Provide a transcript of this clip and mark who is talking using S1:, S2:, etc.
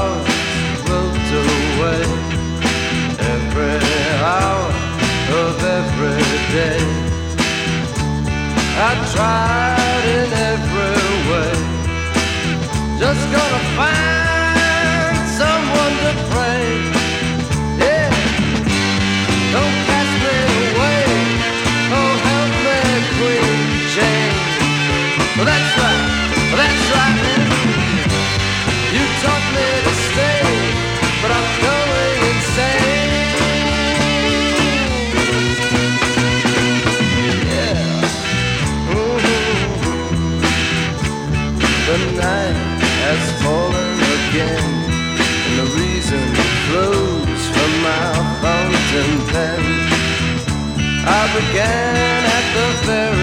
S1: hours float away. Every hour of every day I tried in every way. Just gonna find someone to pray. Yeah, don't cast me away. Oh, help me, Queen Jane. Well, that's right. Well, that's right. You taught me to stay, but I'm going insane. Yeah. The night has fallen again, and the reason flows from my fountain pen. I began at the very